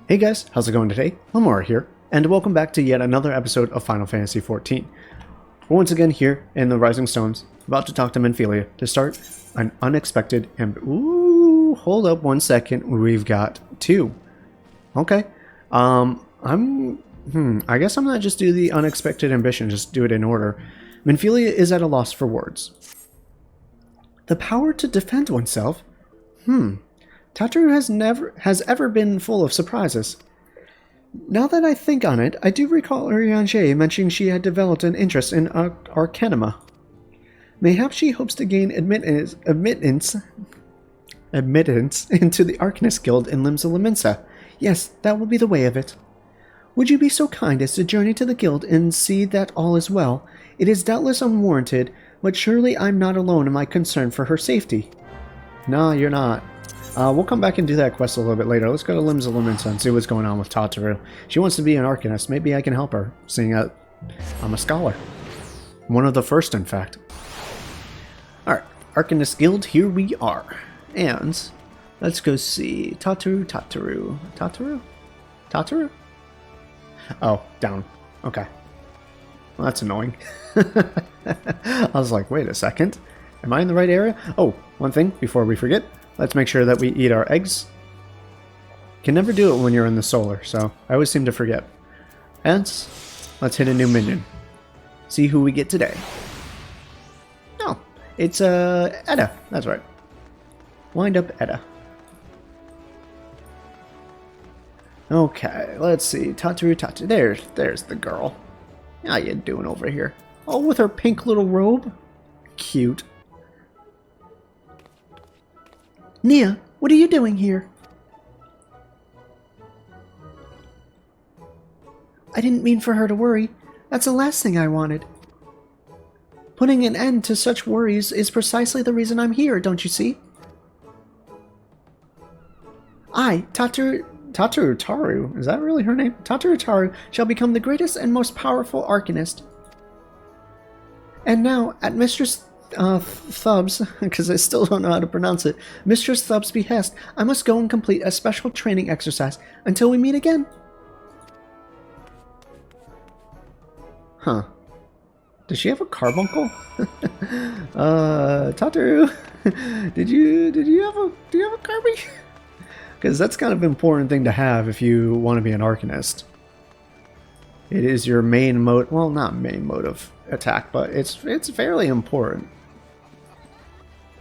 Hey guys, how's it going today? Lamoura here, and welcome back to yet another episode of Final Fantasy XIV. We're once again here in the Rising Stones, about to talk to Menphelia to start an unexpected ooh, hold up one second, we've got two. Okay, I guess I'm not just do the unexpected ambition, just do it in order. Menphelia is at a loss for words. The power to defend oneself? Tataru has ever been full of surprises. Now that I think on it, I do recall Eorzea mentioning she had developed an interest in Arcanima. Mayhaps she hopes to gain admittance into the Arcanist Guild in Limsa. Yes, that will be the way of it. Would you be so kind as to journey to the guild and see that all is well? It is doubtless unwarranted, but surely I'm not alone in my concern for her safety. No, you're not. We'll come back and do that quest a little bit later. Let's go to Limsa and see what's going on with Tataru. She wants to be an Arcanist. Maybe I can help her, seeing I'm a scholar. One of the first, in fact. Alright, Arcanist Guild, here we are. And let's go see Tataru. Oh, down. Okay. Well, that's annoying. I was like, wait a second. Am I in the right area? Oh, one thing before we forget. Let's make sure that we eat our eggs. Can never do it when you're in the solar, so I always seem to forget. And let's hit a new minion. See who we get today. Oh, it's Edda. That's right. Wind up Edda. Okay, let's see. Tataru. There's the girl. How you doing over here? Oh, with her pink little robe? Cute. Nia, what are you doing here? I didn't mean for her to worry. That's the last thing I wanted. Putting an end to such worries is precisely the reason I'm here, don't you see? I, Taru, is that really her name? Taru shall become the greatest and most powerful Arcanist. And now, at Mistress Thub's, because I still don't know how to pronounce it, Mistress Thub's behest, I must go and complete a special training exercise until we meet again. Huh. Does she have a carbuncle? Tataru, do you have a carby? Because that's kind of an important thing to have if you want to be an Arcanist. It is your main mode, well, not main mode of attack, but it's fairly important.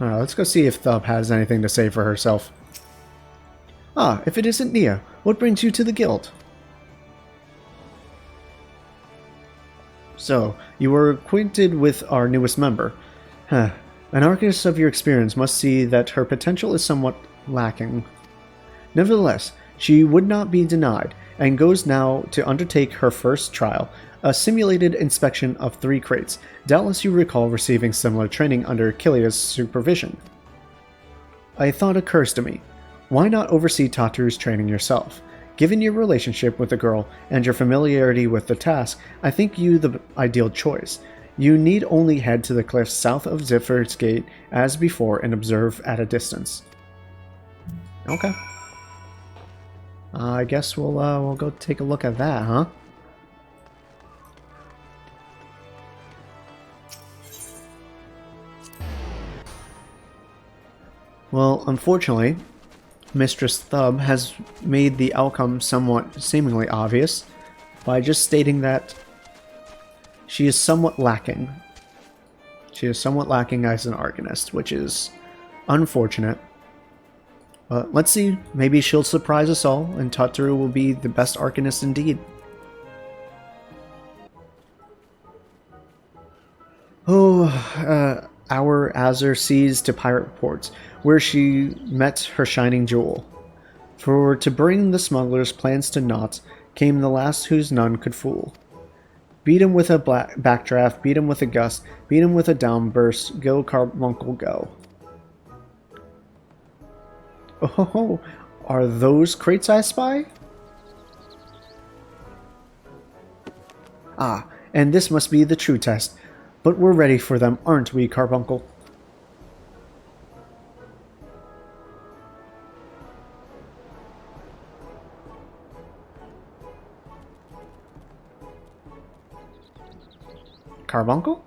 Alright, let's go see if Thub has anything to say for herself. Ah, if it isn't Nia, what brings you to the guild? So, you were acquainted with our newest member. Huh. An Arcanist of your experience must see that her potential is somewhat lacking. Nevertheless, she would not be denied, and goes now to undertake her first trial, a simulated inspection of 3 crates. Doubtless you recall receiving similar training under Kilia's supervision. A thought occurs to me. Why not oversee Tataru's training yourself? Given your relationship with the girl and your familiarity with the task, I think you the ideal choice. You need only head to the cliffs south of Zephyrd's Gate as before and observe at a distance. Okay. I guess we'll go take a look at that, huh? Well, unfortunately, Mistress Thub has made the outcome somewhat seemingly obvious by just stating that she is somewhat lacking. She is somewhat lacking as an Arcanist, which is unfortunate. But let's see, maybe she'll surprise us all and Tataru will be the best Arcanist indeed. Our Azur sees to pirate ports, where she met her shining jewel. For to bring the smuggler's plans to naught came the last whose none could fool. Beat him with a backdraft, beat him with a gust, beat him with a downburst, go carbuncle go. Oh, are those crates I spy? Ah, and this must be the true test. But we're ready for them, aren't we, Carbuncle? Carbuncle?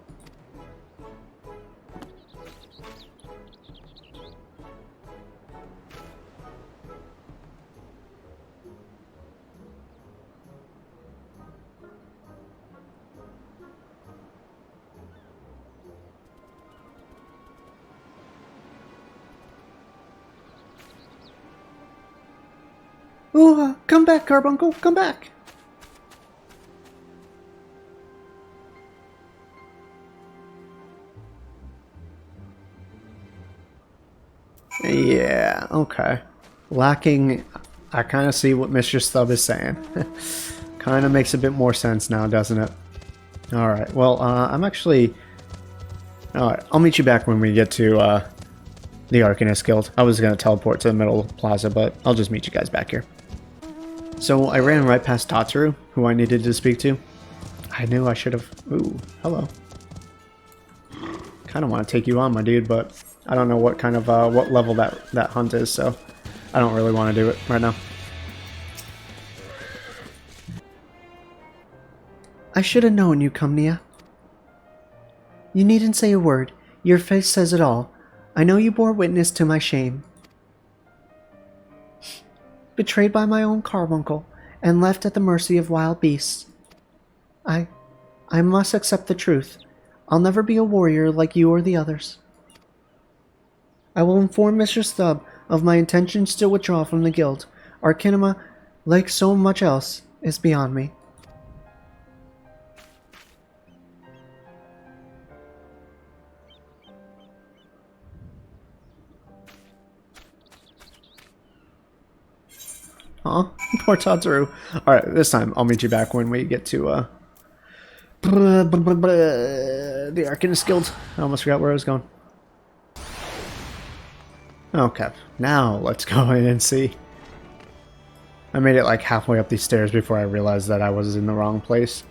Ul'dah, come back, Carbuncle, come back! Yeah, okay. Lacking, I kind of see what Mr. Stub is saying. Kind of makes a bit more sense now, doesn't it? Alright, well, I'm actually... Alright, I'll meet you back when we get to the Arcanist Guild. I was going to teleport to the middle plaza, but I'll just meet you guys back here. So I ran right past Tataru, who I needed to speak to. I knew I should have... Ooh, hello. Kind of want to take you on, my dude, but I don't know what kind of, what level that hunt is, so I don't really want to do it right now. I should have known you'd come, Nia. You needn't say a word. Your face says it all. I know you bore witness to my shame. Betrayed by my own carbuncle, and left at the mercy of wild beasts. I must accept the truth. I'll never be a warrior like you or the others. I will inform Mr. Stubb of my intentions to withdraw from the guild. Arcanima, like so much else, is beyond me. Huh? Poor Tataru. Alright, this time I'll meet you back when we get to the Arcanist Guild. I almost forgot where I was going. Okay, now let's go in and see. I made it like halfway up these stairs before I realized that I was in the wrong place.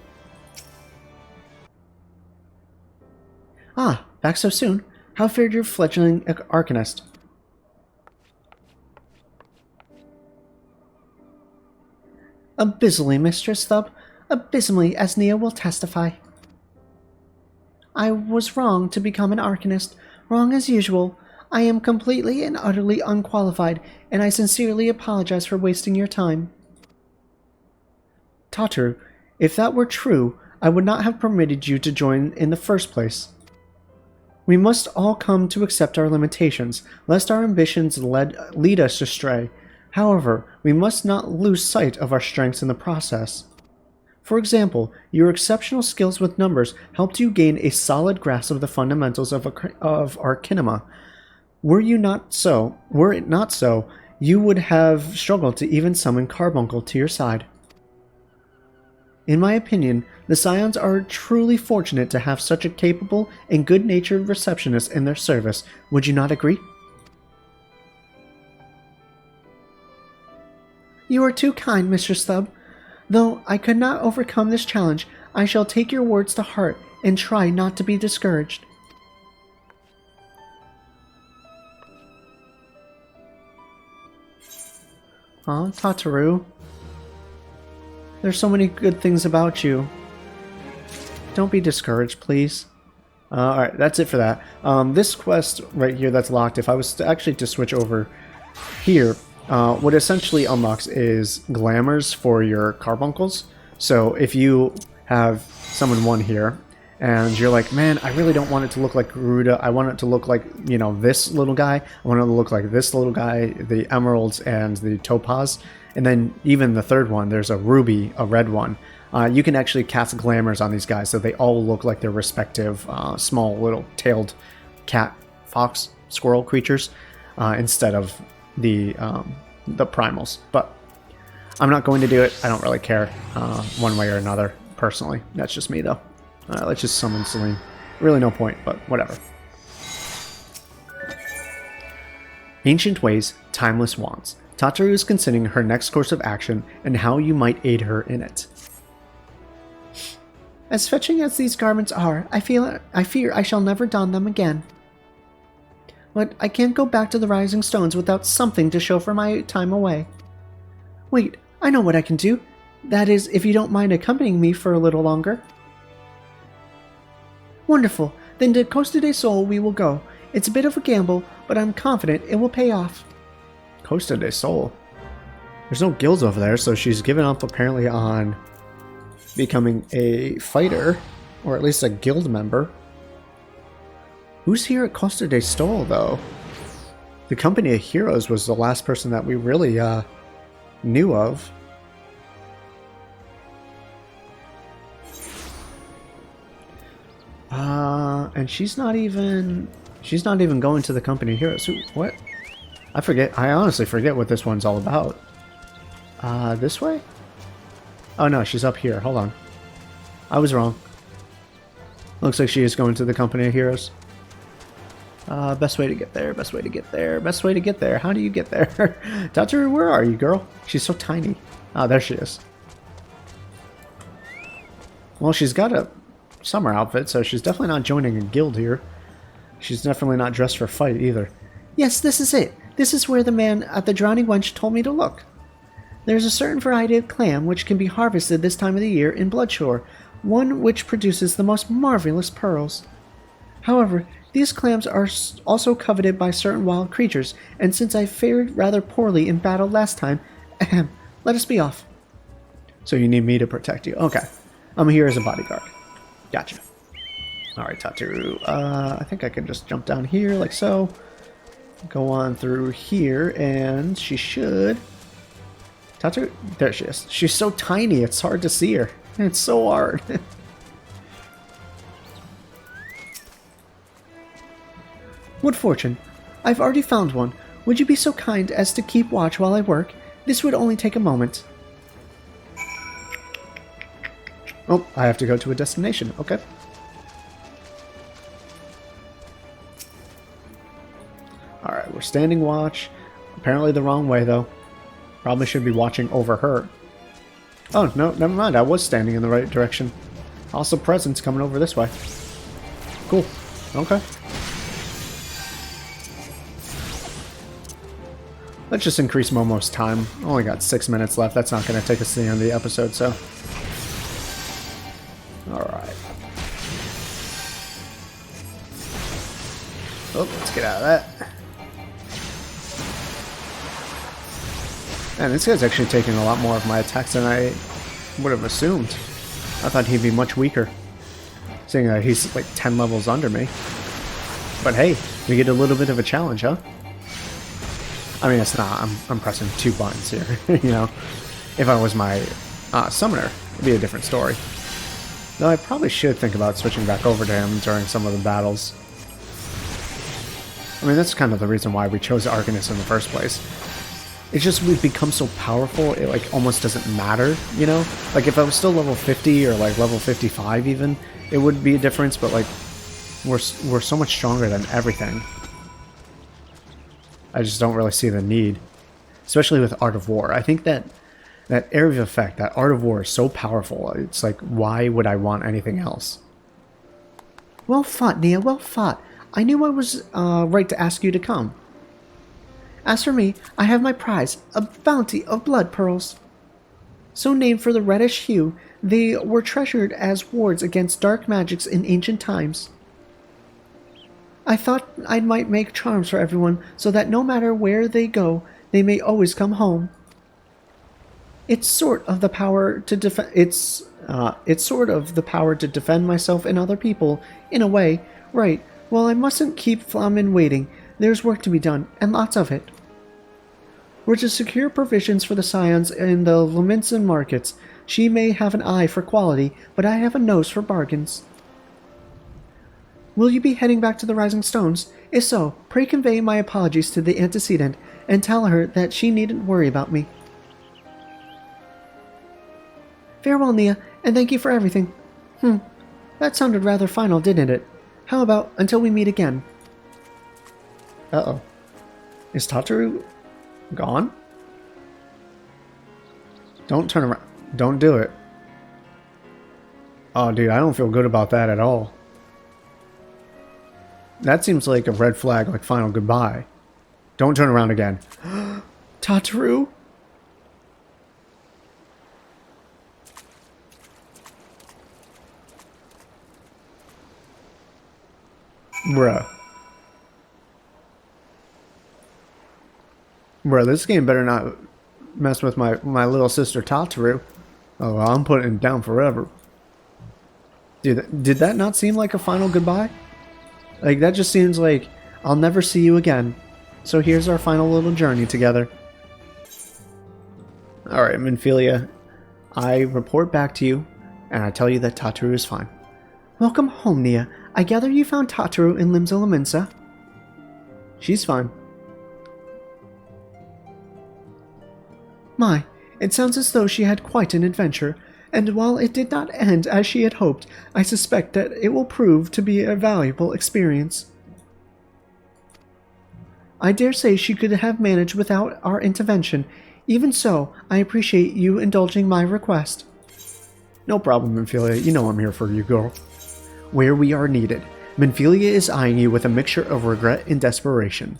Ah, back so soon. How fared your fledgling Arcanist? Abysmally, Mistress Thub. Abysmally, as Nia will testify. I was wrong to become an Arcanist. Wrong as usual. I am completely and utterly unqualified, and I sincerely apologize for wasting your time. Tataru, if that were true, I would not have permitted you to join in the first place. We must all come to accept our limitations, lest our ambitions lead us astray. However, we must not lose sight of our strengths in the process. For example, your exceptional skills with numbers helped you gain a solid grasp of the fundamentals of Arcanima. Were it not so, you would have struggled to even summon Carbuncle to your side. In my opinion, the Scions are truly fortunate to have such a capable and good-natured receptionist in their service. Would you not agree? You are too kind, Mr. Stubb. Though I could not overcome this challenge, I shall take your words to heart and try not to be discouraged. Aw, Tataru. There's so many good things about you. Don't be discouraged, please. Alright, that's it for that. This quest right here that's locked, if I was to switch over here, what essentially unlocks is glamours for your carbuncles. So if you have summon one here, and you're like, man, I really don't want it to look like Garuda. I want it to look like, you know, this little guy. I want it to look like this little guy, the emeralds and the topaz. And then even the third one, there's a ruby, a red one. You can actually cast glamours on these guys so they all look like their respective small little tailed cat, fox, squirrel creatures instead of the primals. But I'm not going to do it. I don't really care one way or another, personally. That's just me, though. Let's just summon Celine. Really no point, but whatever. Ancient Ways, Timeless Wants. Tataru is considering her next course of action and how you might aid her in it. As fetching as these garments are, I fear I shall never don them again. But I can't go back to the Rising Stones without something to show for my time away. Wait, I know what I can do. That is, if you don't mind accompanying me for a little longer. Wonderful. Then to Costa del Sol we will go. It's a bit of a gamble, but I'm confident it will pay off. Costa del Sol. There's no guilds over there, so she's given up apparently on becoming a fighter, or at least a guild member. Who's here at Costa del Sol, though? The Company of Heroes was the last person that we really knew of. And she's not even going to the Company of Heroes. What? I forget. I honestly forget what this one's all about. This way? Oh no, she's up here. Hold on. I was wrong. Looks like she is going to the Company of Heroes. Best way to get there, best way to get there, best way to get there. How do you get there? Tataru, where are you, girl? She's so tiny. Oh, there she is. Well, she's got a summer outfit, so she's definitely not joining a guild here. She's definitely not dressed for fight either. Yes, this is it. This is where the man at the Drowning Wench told me to look. There's a certain variety of clam which can be harvested this time of the year in Bloodshore, one which produces the most marvelous pearls. However, these clams are also coveted by certain wild creatures, and since I fared rather poorly in battle last time, let us be off. So you need me to protect you. Okay. I'm here as a bodyguard. Gotcha. Alright, Tataru. I think I can just jump down here like so. Go on through here, and she should... Tataru? There she is. She's so tiny, it's hard to see her. It's so hard. What fortune. I've already found one. Would you be so kind as to keep watch while I work? This would only take a moment. Oh, I have to go to a destination. Okay. Alright, we're standing watch. Apparently the wrong way, though. Probably should be watching over her. Oh, no, never mind. I was standing in the right direction. Also, presents coming over this way. Cool. Okay. Let's just increase Momo's time. Only got 6 minutes left. That's not going to take us to the end of the episode, so... Alright. Oh, let's get out of that. Man, this guy's actually taking a lot more of my attacks than I would have assumed. I thought he'd be much weaker, seeing that he's like 10 levels under me. But hey, we get a little bit of a challenge, huh? I mean, it's not. I'm pressing 2 buttons here, you know? If I was my summoner, it'd be a different story. Though I probably should think about switching back over to him during some of the battles. I mean, that's kind of the reason why we chose Arcanist in the first place. It's just we've become so powerful, it like almost doesn't matter, you know? Like if I was still level 50 or like level 55 even, it would be a difference, but like we're so much stronger than everything. I just don't really see the need. Especially with Art of War. I think that area of effect, that Art of War is so powerful. It's like, why would I want anything else? Well fought, Nia, well fought. I knew I was right to ask you to come. As for me, I have my prize, a bounty of blood pearls. So named for the reddish hue, they were treasured as wards against dark magics in ancient times. I thought I might make charms for everyone so that no matter where they go, they may always come home. It's sort of the power to defend myself and other people, in a way, right? Well, I mustn't keep Flamen waiting. There's work to be done, and lots of it. We're to secure provisions for the Scions in the Luminson markets. She may have an eye for quality, but I have a nose for bargains. Will you be heading back to the Rising Stones? If so, pray convey my apologies to the antecedent, and tell her that she needn't worry about me. Farewell, Nia, and thank you for everything. That sounded rather final, didn't it? How about until we meet again? Uh-oh. Is Tataru gone? Don't turn around. Don't do it. Oh, dude, I don't feel good about that at all. That seems like a red flag, like final goodbye. Don't turn around again. Tataru? Bruh. Bruh, this game better not mess with my little sister Tataru. Oh, well, I'm putting it down forever. Dude, did that not seem like a final goodbye? Like, that just seems like, I'll never see you again. So here's our final little journey together. Alright, Minfilia. I report back to you, and I tell you that Tataru is fine. Welcome home, Nia. I gather you found Tataru in Limsa. She's fine. My, it sounds as though she had quite an adventure, and while it did not end as she had hoped, I suspect that it will prove to be a valuable experience. I dare say she could have managed without our intervention. Even so, I appreciate you indulging my request. No problem, Minfilia. You know I'm here for you, girl. Where we are needed. Minfilia is eyeing you with a mixture of regret and desperation.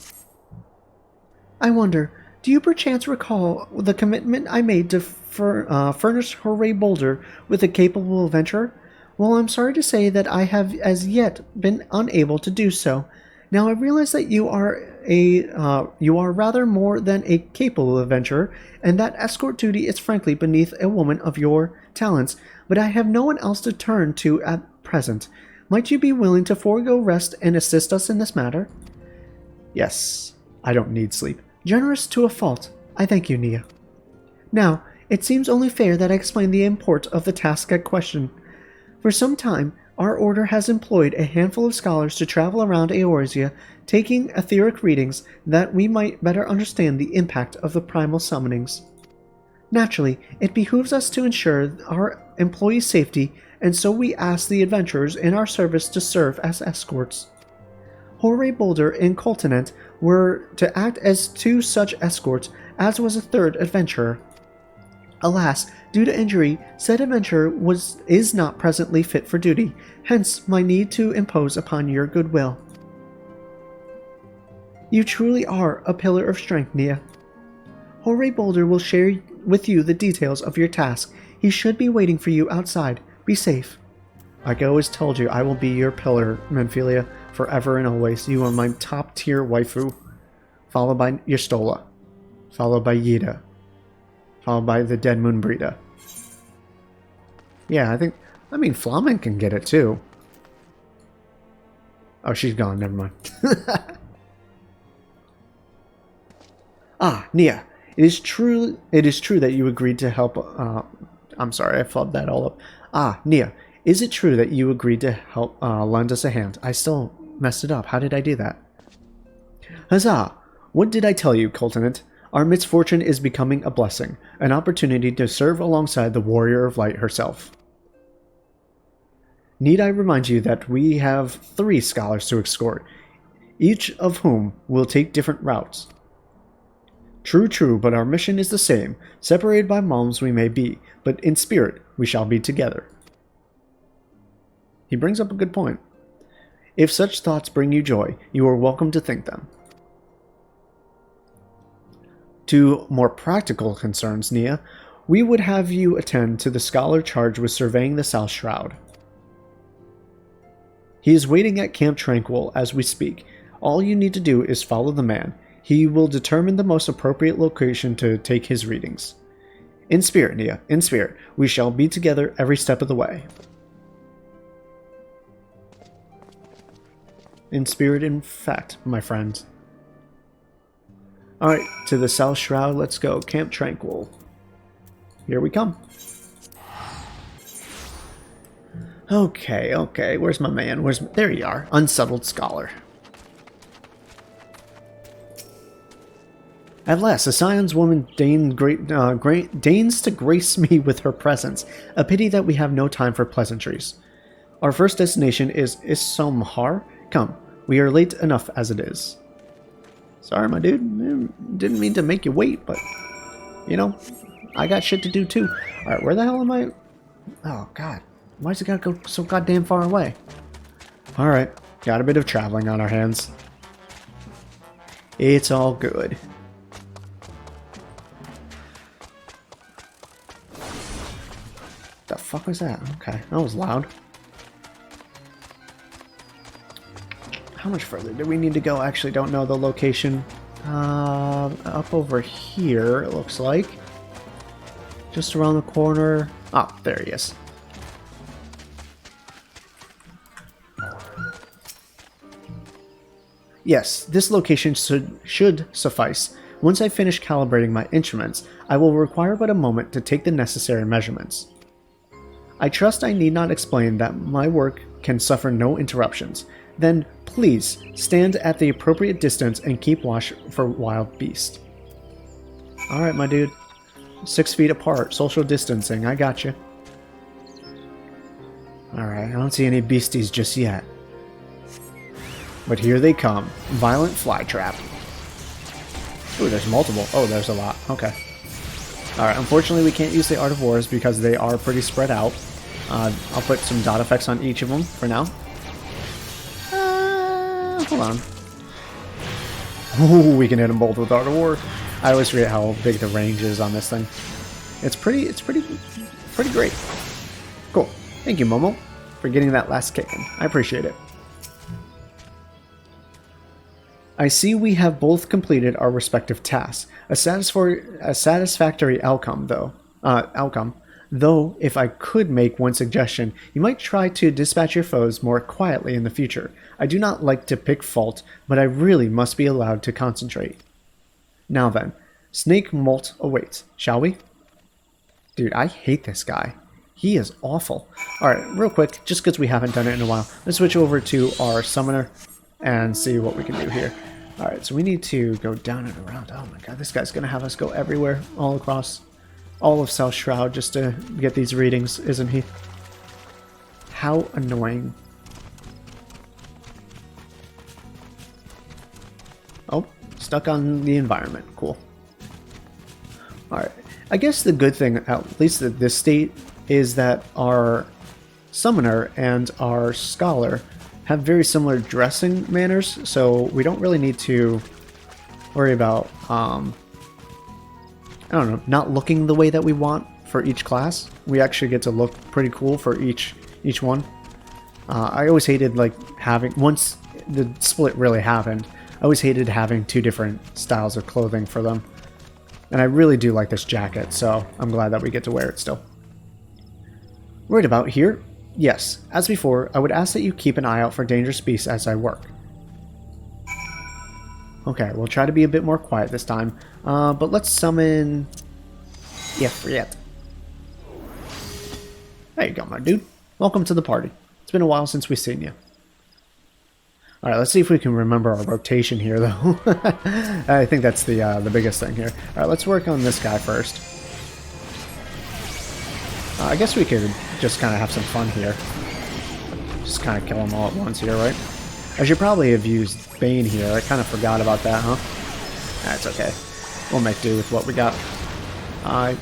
I wonder, do you perchance recall the commitment I made to furnish Hooray Boulder with a capable adventurer? Well, I'm sorry to say that I have as yet been unable to do so. Now I realize that you are rather more than a capable adventurer, and that escort duty is frankly beneath a woman of your talents, but I have no one else to turn to at present. Might you be willing to forego rest and assist us in this matter? Yes, I don't need sleep. Generous to a fault. I thank you, Nia. Now, it seems only fair that I explain the import of the task at question. For some time, our order has employed a handful of scholars to travel around Eorzea, taking etheric readings that we might better understand the impact of the primal summonings. Naturally, it behooves us to ensure our employees' safety, and so we ask the adventurers in our service to serve as escorts. Hooray Boulder and Sultanate were to act as two such escorts, as was a third adventurer. Alas, due to injury, said adventurer is not presently fit for duty, hence my need to impose upon your goodwill. You truly are a pillar of strength, Nia. Hooray Boulder will share with you the details of your task. He should be waiting for you outside. Be safe. Like I always told you, I will be your pillar, Minfilia, forever and always. You are my top-tier waifu, followed by Yastola, followed by Yida, followed by the Dead Moon Brita. Yeah, I mean, Flamen can get it too. Oh, she's gone, never mind. Ah, Nia, it is true that you agreed to help, I'm sorry, I flubbed that all up. Ah, Nia, is it true that you agreed to help, lend us a hand? I still messed it up. How did I do that? Huzzah! What did I tell you, Sultanate? Our misfortune is becoming a blessing, an opportunity to serve alongside the Warrior of Light herself. Need I remind you that we have 3 scholars to escort, each of whom will take different routes. True, but our mission is the same. Separated by realms we may be, but in spirit we shall be together. He brings up a good point. If such thoughts bring you joy, you are welcome to think them. To more practical concerns, Nia, we would have you attend to the scholar charged with surveying the South Shroud. He is waiting at Camp Tranquil as we speak. All you need to do is follow the man. He will determine the most appropriate location to take his readings. In spirit, Nia, in spirit, we shall be together every step of the way. In spirit, in fact, my friend. Alright, to the South Shroud, let's go. Camp Tranquil. Here we come. Okay, where's my man? There you are, Unsettled Scholar. At last, the Scions woman deigns to grace me with her presence. A pity that we have no time for pleasantries. Our first destination is Isomhar. Come, we are late enough as it is. Sorry, my dude. Didn't mean to make you wait, but, you know, I got shit to do too. Alright, where the hell am I? Oh, God. Why's it gotta go so goddamn far away? Alright, got a bit of traveling on our hands. It's all good. The fuck was that? Okay, that was loud. how much further do we need to go? I actually don't know the location. Up over here, it looks like. Just around the corner. Oh, there he is. Yes, this location should suffice. Once I finish calibrating my instruments, I will require but a moment to take the necessary measurements. I trust I need not explain that my work can suffer no interruptions. Then, please, stand at the appropriate distance and keep watch for wild beasts. Alright, my dude. 6 feet apart, social distancing, I got you. Alright, I don't see any beasties just yet. But here they come. Violent fly trap. Ooh, there's multiple. Oh, there's a lot. Okay. Alright, unfortunately we can't use the Art of Wars because they are pretty spread out. I'll put some dot effects on each of them for now. Hold on. Ooh, we can hit them both with Art of War. I always forget how big the range is on this thing. It's pretty great. Cool. Thank you, Momo, for getting that last kick in. I appreciate it. I see we have both completed our respective tasks. A satisfactory outcome, though. Though, if I could make one suggestion, you might try to dispatch your foes more quietly in the future. I do not like to pick fault, but I really must be allowed to concentrate. Now then, Snake Molt awaits, shall we? Dude, I hate this guy. He is awful. Alright, real quick, just because we haven't done it in a while, let's switch over to our summoner and see what we can do here. Alright, so we need to go down and around. Oh my god, this guy's going to have us go everywhere, all across all of South Shroud just to get these readings, isn't he? How annoying. Oh, stuck on the environment. Cool. Alright, I guess the good thing, at least at this state, is that our summoner and our scholar have very similar dressing manners, so we don't really need to worry about, I don't know, not looking the way that we want for each class. We actually get to look pretty cool for each one. I always hated, like, having, once the split really happened, I always hated having two different styles of clothing for them. And I really do like this jacket, so I'm glad that we get to wear it still. Right about here? Yes, as before, I would ask that you keep an eye out for dangerous beasts as I work. Okay, we'll try to be a bit more quiet this time, but let's summon Ifrit. There you go, my dude. Welcome to the party. It's been a while since we've seen you. Alright, let's see if we can remember our rotation here, though. I think that's the biggest thing here. Alright, let's work on this guy first. I guess we could just kind of have some fun here. Just kind of kill them all at once here, right? I should probably have used Bane here. I kind of forgot about that, huh? That's okay. We'll make do with what we got. I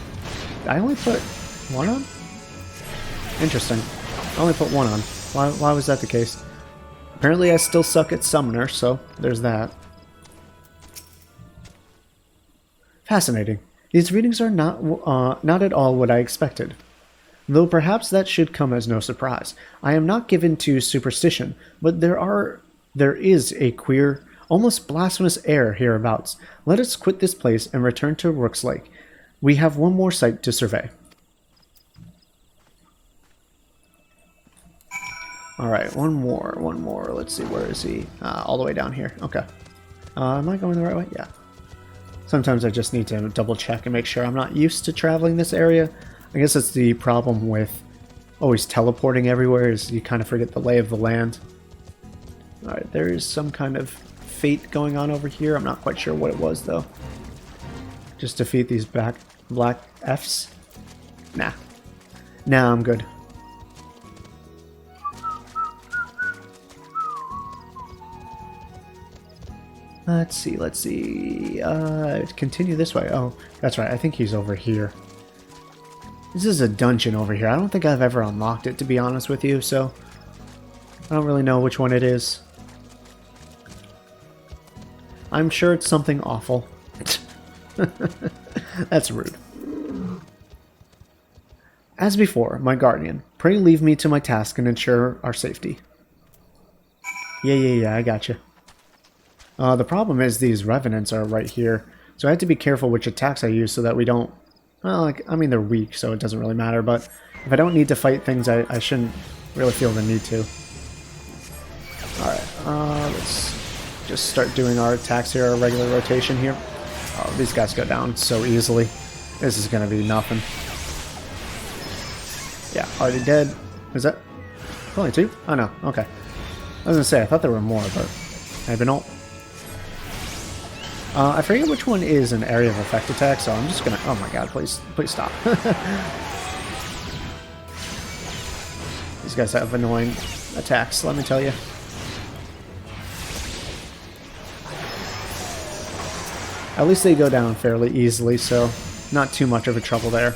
only put one on? Interesting. I only put one on. Why was that the case? Apparently I still suck at Summoner, so there's that. Fascinating. These readings are not at all what I expected. Though perhaps that should come as no surprise. I am not given to superstition, but there is a queer, almost blasphemous air hereabouts. Let us quit this place and return to Rook's Lake. We have one more site to survey. Alright, one more. Let's see, where is he? All the way down here. Okay. Am I going the right way? Yeah. Sometimes I just need to double check and make sure I'm not used to traveling this area. I guess that's the problem with always teleporting everywhere, is you kind of forget the lay of the land. Alright, there is some kind of fate going on over here. I'm not quite sure what it was, though. Just defeat these black Fs? Nah. Nah, I'm good. Let's see. Continue this way. Oh, that's right. I think he's over here. This is a dungeon over here. I don't think I've ever unlocked it, to be honest with you, so I don't really know which one it is. I'm sure it's something awful. That's rude. As before, my guardian, pray leave me to my task and ensure our safety. Yeah, I got you. The problem is these revenants are right here, so I have to be careful which attacks I use so that we don't... Well, like, I mean, they're weak, so it doesn't really matter, but if I don't need to fight things, I shouldn't really feel the need to. Alright, let's just start doing our attacks here, our regular rotation here. Oh, these guys go down so easily. This is going to be nothing. Yeah, already dead. Is that... Only two? Oh, no. Okay. I was going to say, I thought there were more, but maybe not. I forget which one is an area of effect attack, so I'm just going to... Oh my god, please stop. These guys have annoying attacks, let me tell you. At least they go down fairly easily, so not too much of a trouble there.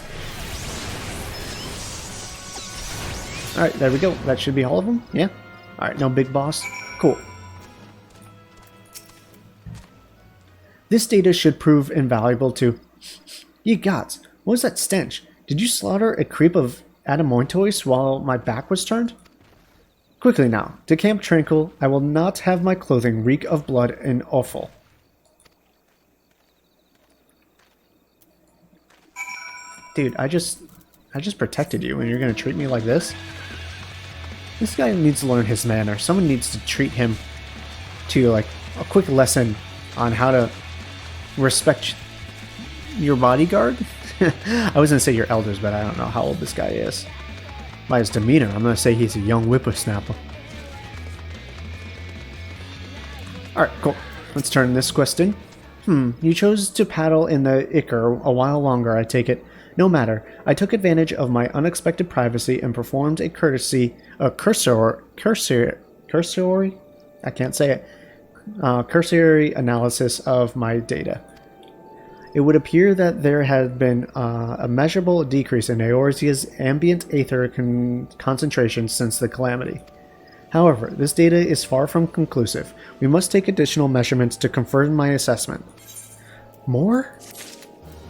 Alright, there we go. That should be all of them? Yeah? Alright, no big boss. Cool. This data should prove invaluable to... Ye gods, what was that stench? Did you slaughter a creep of Adamontois while my back was turned? Quickly now, to Camp Tranquil, I will not have my clothing reek of blood and offal. Dude, I just protected you and you're gonna treat me like this? This guy needs to learn his manners. Someone needs to treat him to, like, a quick lesson on how to respect your bodyguard. I was gonna say your elders, but I don't know how old this guy is. By his demeanor, I'm gonna say he's a young whippersnapper. Alright, cool. Let's turn this quest in. You chose to paddle in the Ichor a while longer, I take it. No matter. I took advantage of my unexpected privacy and performed a cursory, I can't say it, cursory analysis of my data. It would appear that there had been a measurable decrease in Eorzea's ambient aether concentration since the calamity. However, this data is far from conclusive. We must take additional measurements to confirm my assessment. More?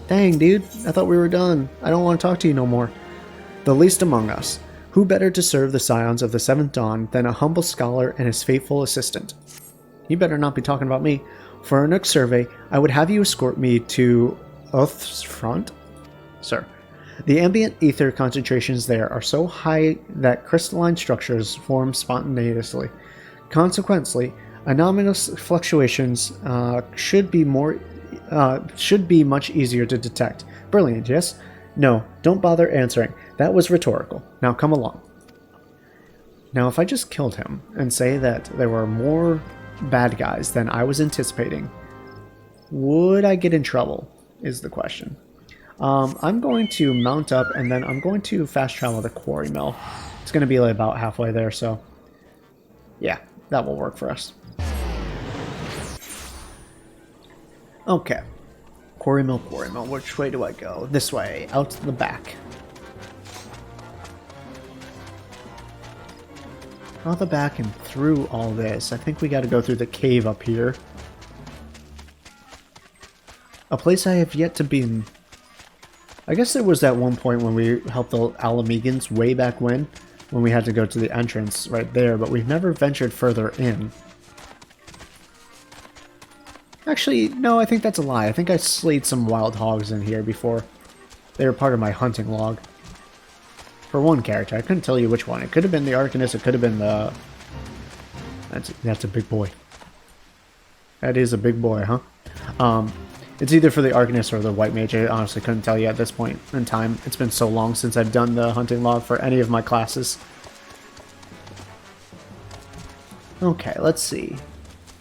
Dang, dude, I thought we were done. I don't want to talk to you no more. The least among us. Who better to serve the Scions of the Seventh Dawn than a humble scholar and his faithful assistant? You better not be talking about me. For our next survey, I would have you escort me to Earth's front? Sir, the ambient ether concentrations there are so high that crystalline structures form spontaneously. Consequently, anomalous fluctuations should be much easier to detect. Brilliant, yes? No, don't bother answering. That was rhetorical. Now come along. Now, if I just killed him and say that there were more bad guys than I was anticipating, would I get in trouble, is the question. I'm going to mount up and then I'm going to fast travel to Quarry Mill. It's going to be like about halfway there, so yeah, that will work for us. Okay. Quarry Mill. Which way do I go? This way, out the back. Out the back and through all this. I think we got to go through the cave up here. A place I have yet to be in. I guess there was that one point when we helped the Alamegans way back when we had to go to the entrance right there, but we've never ventured further in. Actually, no, I think that's a lie. I think I slayed some wild hogs in here before. They were part of my hunting log. For one character. I couldn't tell you which one. It could have been the Arcanist, it could have been the... That's a big boy. That is a big boy, huh? It's either for the Arcanist or the White Mage. I honestly couldn't tell you at this point in time. It's been so long since I've done the hunting log for any of my classes. Okay, let's see.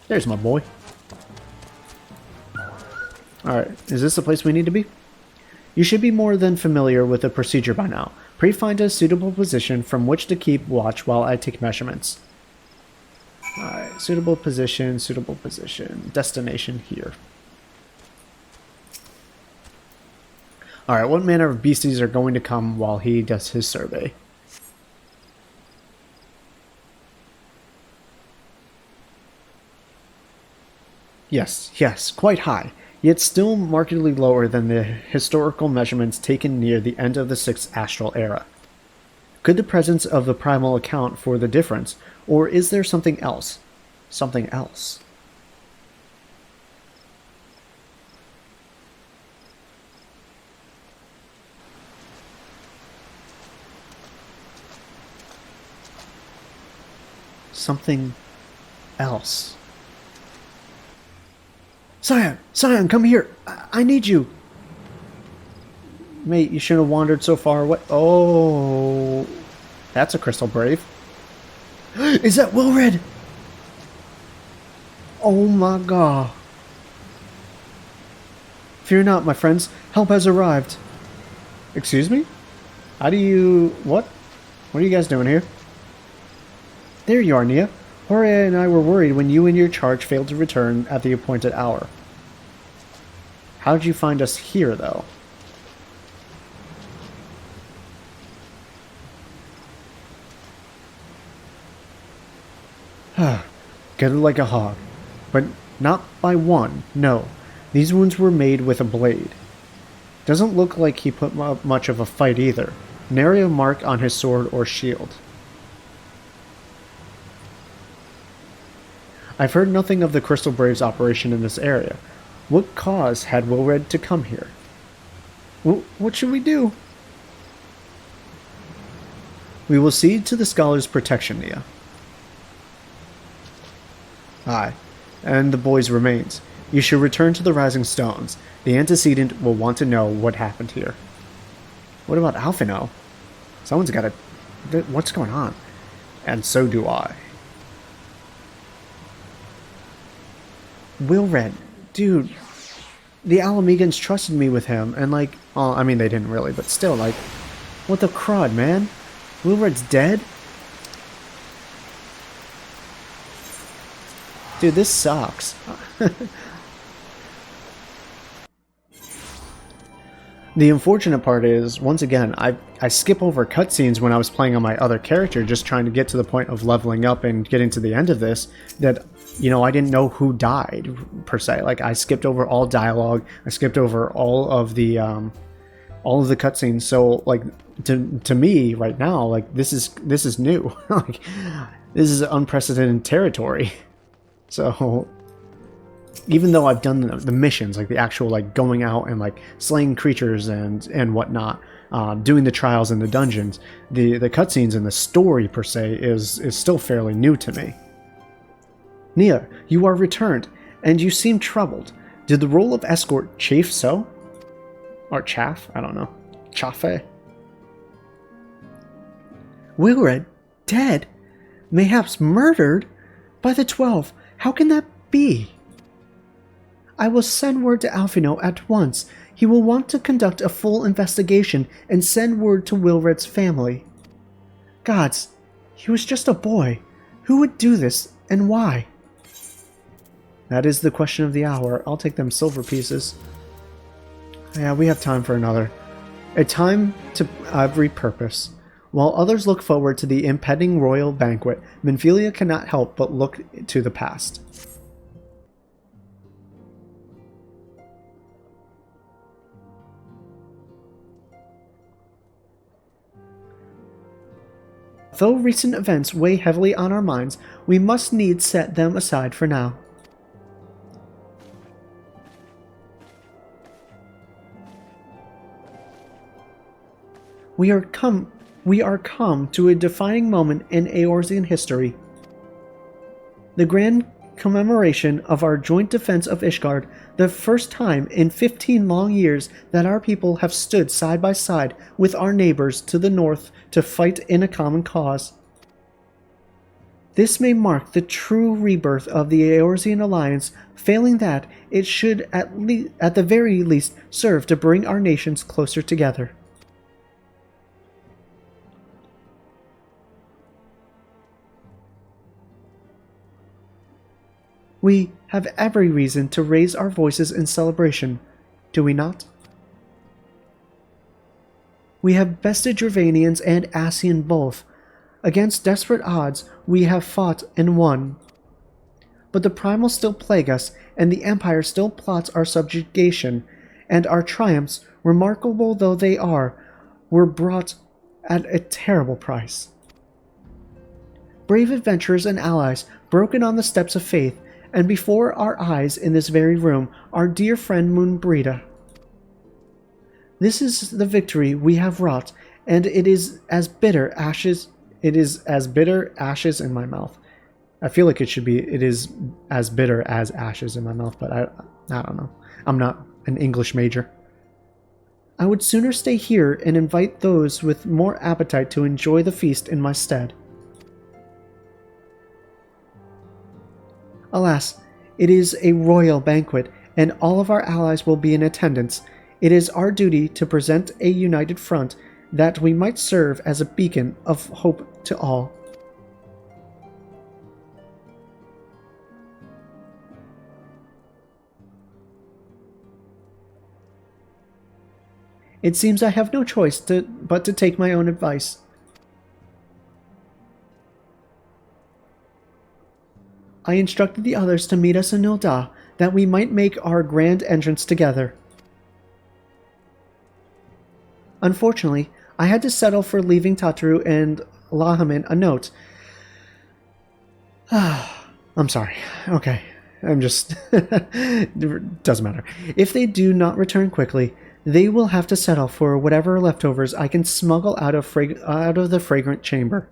There's my boy. Alright, is this the place we need to be? You should be more than familiar with the procedure by now. Find a suitable position from which to keep watch while I take measurements. Alright, suitable position, destination here. Alright, what manner of beasties are going to come while he does his survey? Yes, quite high, yet still markedly lower than the historical measurements taken near the end of the 6th astral era. Could the presence of the primal account for the difference, or is there something else? something else. Something else. Scion, come here. I need you. Mate, you shouldn't have wandered so far away. Oh, that's a crystal brave. Is that Wilred? Oh my god. Fear not, my friends. Help has arrived. Excuse me? How do you... What? What are you guys doing here? There you are, Nia. Eorzea and I were worried when you and your charge failed to return at the appointed hour. How did you find us here, though? Gutted like a hog. But not by one, no. These wounds were made with a blade. Doesn't look like he put up much of a fight either. Nary a mark on his sword or shield. I've heard nothing of the Crystal Braves operation in this area. What cause had Wilred to come here? What should we do? We will cede to the scholar's protection, Nia. Aye, and the boy's remains. You should return to the Rising Stones. The antecedent will want to know what happened here. What about Alphino? Someone's got to... What's going on? And so do I. Wilred, dude, the Alamegans trusted me with him, and like, well, I mean, they didn't really, but still, like, what the crud, man? Wilred's dead? Dude, this sucks. The unfortunate part is, once again, I skip over cutscenes when I was playing on my other character, just trying to get to the point of leveling up and getting to the end of this, that, you know, I didn't know who died, per se. Like, I skipped over all dialogue, I skipped over all of the cutscenes, so, like, to me, right now, like, this is new. Like, this is unprecedented territory. So, even though I've done the missions, like the actual like going out and like slaying creatures and whatnot, doing the trials in the dungeons, the cutscenes and the story per se is still fairly new to me. Nia, you are returned, and you seem troubled. Did the role of escort chafe so? Or chaff? I don't know. Chaffe? Wilred, dead? Mayhaps murdered? By the 12, how can that be? I will send word to Alphino at once. He will want to conduct a full investigation and send word to Wilred's family. Gods, he was just a boy. Who would do this, and why? That is the question of the hour. I'll take them silver pieces. Yeah, we have time for another. A time to every purpose. While others look forward to the impending royal banquet, Minfilia cannot help but look to the past. Though recent events weigh heavily on our minds, we must needs set them aside for now. We are come to a defining moment in Eorzean history. The grand commemoration of our joint defense of Ishgard, the first time in 15 long years that our people have stood side by side with our neighbors to the north to fight in a common cause. This may mark the true rebirth of the Eorzean alliance. Failing that, it should at the very least serve to bring our nations closer together. We have every reason to raise our voices in celebration, do we not? We have bested Gervanians and Ascian both. Against desperate odds, we have fought and won. But the Primals still plague us, and the Empire still plots our subjugation, and our triumphs, remarkable though they are, were brought at a terrible price. brave adventurers and allies, broken on the steps of faith, and before our eyes in this very room, our dear friend Moonbreda. This is the victory we have wrought, and it is as bitter ashes. It is as bitter ashes in my mouth. I feel like it should be. It is as bitter as ashes in my mouth, but I don't know. I'm not an English major. I would sooner stay here and invite those with more appetite to enjoy the feast in my stead. Alas, it is a royal banquet, and all of our allies will be in attendance. It is our duty to present a united front, that we might serve as a beacon of hope to all. It seems I have no choice but to take my own advice. I instructed the others to meet us in Ul'dah, that we might make our grand entrance together. Unfortunately, I had to settle for leaving Tatru and Lahamin a note. I'm sorry. Okay. I'm just... Doesn't matter. If they do not return quickly, they will have to settle for whatever leftovers I can smuggle out of the fragrant chamber.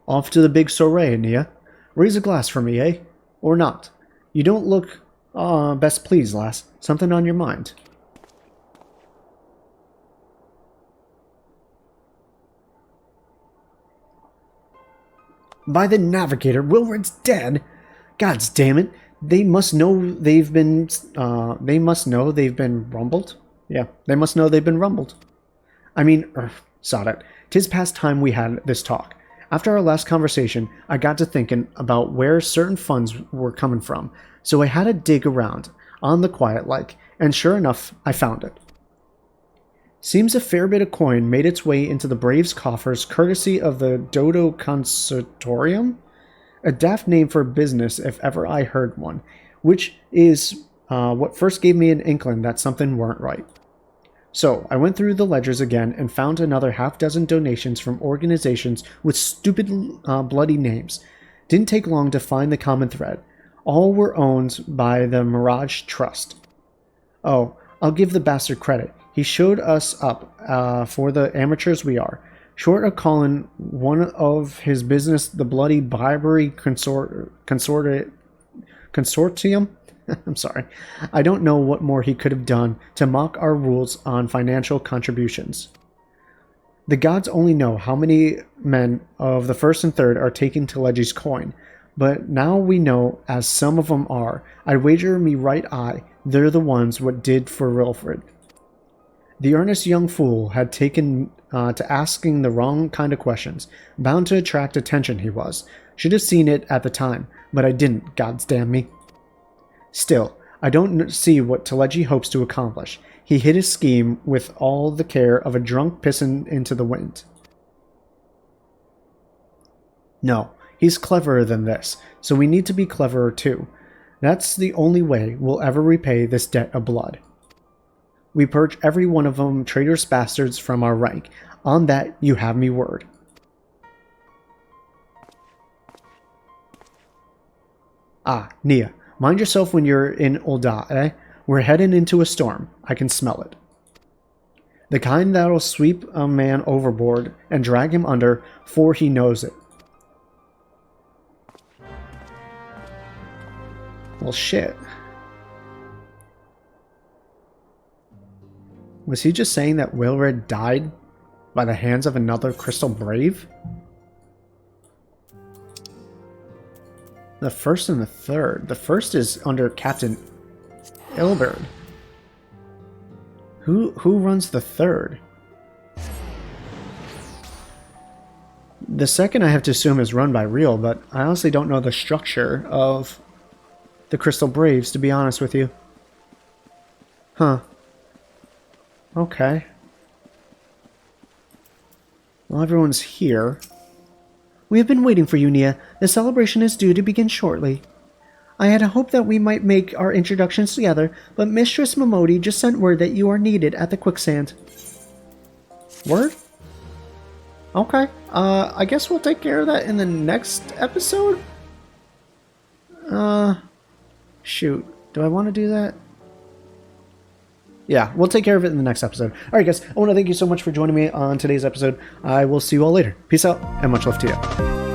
Off to the big soiree, Nia. Raise a glass for me, eh? Or not. You don't look, best pleased, lass. Something on your mind. By the Navigator, Wilred's dead! Gods damn it! They must know they've been, rumbled? Yeah, they must know they've been rumbled. I mean, sod it. 'Tis past time we had this talk. After our last conversation, I got to thinking about where certain funds were coming from, so I had to dig around, on the quiet like, and sure enough, I found it. Seems a fair bit of coin made its way into the Braves' coffers courtesy of the Dodo Conservatorium? A daft name for a business if ever I heard one, which is what first gave me an inkling that something weren't right. So, I went through the ledgers again and found another half-dozen donations from organizations with stupid, bloody names. Didn't take long to find the common thread. All were owned by the Mirage Trust. Oh, I'll give the bastard credit. He showed us up for the amateurs we are. Short of calling one of his business the bloody Barbary Consortium? I'm sorry. I don't know what more he could have done to mock our rules on financial contributions. The gods only know how many men of the first and third are taking Telegi's coin, but now we know as some of them are. I'd wager me right eye they're the ones what did for Wilfred. The earnest young fool had taken to asking the wrong kind of questions, bound to attract attention he was. Should have seen it at the time, but I didn't, gods damn me. Still, I don't see what Telegi hopes to accomplish. He hid his scheme with all the care of a drunk pissing into the wind. No, he's cleverer than this, so we need to be cleverer too. That's the only way we'll ever repay this debt of blood. We purge every one of them traitorous bastards from our rank. On that, you have me word. Ah, Nia. Mind yourself when you're in Ul'dah, eh? We're heading into a storm. I can smell it. The kind that'll sweep a man overboard and drag him under, for he knows it. Well, shit. Was he just saying that Wilred died by the hands of another Crystal Brave? The first and the third. The first is under Captain Ilberd. Who runs the third? The second I have to assume is run by Real, but I honestly don't know the structure of the Crystal Braves, to be honest with you. Huh. Okay. Well, everyone's here. We have been waiting for you, Nia. The celebration is due to begin shortly. I had hoped that we might make our introductions together, but Mistress Momodi just sent word that you are needed at the quicksand. Word? Okay. I guess we'll take care of that in the next episode? Shoot. Do I want to do that? Yeah, we'll take care of it in the next episode. Alright guys, I want to thank you so much for joining me on today's episode. I will see you all later. Peace out, and much love to you.